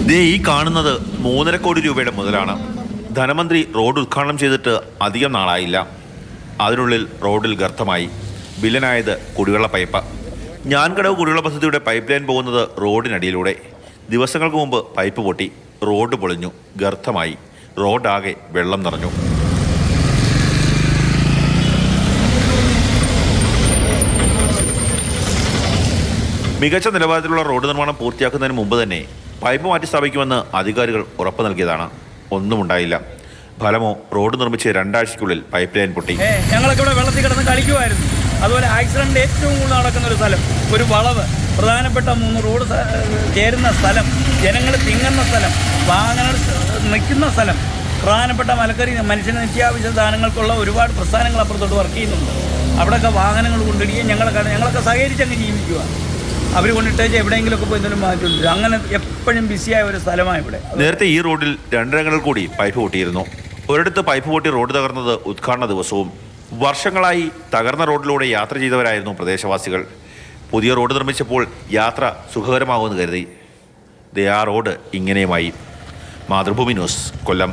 ദേ ഈ കാണുന്നത് 3.5 കോടി രൂപയുടെ മുതലാണ്. ധനമന്ത്രി റോഡ് ഉദ്ഘാടനം ചെയ്തിട്ട് അധികം നാളായില്ല. അതിനുള്ളിൽ റോഡിൽ ഗർത്തമായി. വില്ലനായത് കുടിവെള്ള പൈപ്പ്. ഞാൻകടവ് കുടിവെള്ള പദ്ധതിയുടെ പൈപ്പ് ലൈൻ പോകുന്നത് റോഡിനടിയിലൂടെ. ദിവസങ്ങൾക്ക് മുമ്പ് പൈപ്പ് പൊട്ടി, റോഡ് പൊളിഞ്ഞു, ഗർത്തമായി, റോഡാകെ വെള്ളം നിറഞ്ഞു. മികച്ച നിലവാരത്തിലുള്ള റോഡ് നിർമ്മാണം പൂർത്തിയാക്കുന്നതിന് മുമ്പ് തന്നെ പൈപ്പ് മാറ്റി സ്ഥാപിക്കുമെന്ന് അധികാരികൾ ഉറപ്പ് നൽകിയതാണ്. ഒന്നും ഉണ്ടായില്ല. ഫലമോ റോഡ് നിർമ്മിച്ച് 2 ആഴ്ചയ്ക്കുള്ളിൽ പൈപ്പ് ലൈൻ പൊട്ടി. ഞങ്ങളൊക്കെ ഇവിടെ വെള്ളത്തിൽ കിടന്ന് കളിക്കുമായിരുന്നു. അതുപോലെ ആക്സിഡന്റ് ഏറ്റവും കൂടുതൽ നടക്കുന്ന ഒരു സ്ഥലം, ഒരു വളവ്, പ്രധാനപ്പെട്ട 3 റോഡ് ചേരുന്ന സ്ഥലം, ജനങ്ങൾ തിങ്ങുന്ന സ്ഥലം, വാഹനങ്ങൾ നിൽക്കുന്ന സ്ഥലം, പ്രധാനപ്പെട്ട മലക്കറി മനുഷ്യന് നിത്യാവശ്യ സാധനങ്ങൾക്കുള്ള ഒരുപാട് പ്രസ്ഥാനങ്ങൾ അപ്പുറത്തോട്ട് വർക്ക് ചെയ്യുന്നുണ്ട്. അവിടെയൊക്കെ വാഹനങ്ങൾ കൊണ്ടിടുകയും ഞങ്ങളൊക്കെ സഹകരിച്ചങ്ങ് ജീവിക്കുക. അവർ കൊണ്ടിട്ടേച്ച് എവിടെയെങ്കിലുമൊക്കെ പോയി എന്തെങ്കിലും മാറ്റുണ്ട്. അങ്ങനെ എപ്പോഴും ബിസിയായ ഒരു സ്ഥലമാണ് ഇവിടെ. നേരത്തെ ഈ റോഡിൽ 2 ഇടങ്ങളിൽ കൂടി പൈപ്പ് പൊട്ടിയിരുന്നു. ഒരിടത്ത് പൈപ്പ് പൊട്ടി റോഡ് തകർന്നത് ഉദ്ഘാടന ദിവസവും. വർഷങ്ങളായി തകർന്ന റോഡിലൂടെ യാത്ര ചെയ്തവരായിരുന്നു പ്രദേശവാസികൾ. പുതിയ റോഡ് നിർമ്മിച്ചപ്പോൾ യാത്ര സുഖകരമാകുമെന്ന് കരുതി. ആ റോഡ് ഇങ്ങനെയുമായി. മാതൃഭൂമി ന്യൂസ്, കൊല്ലം.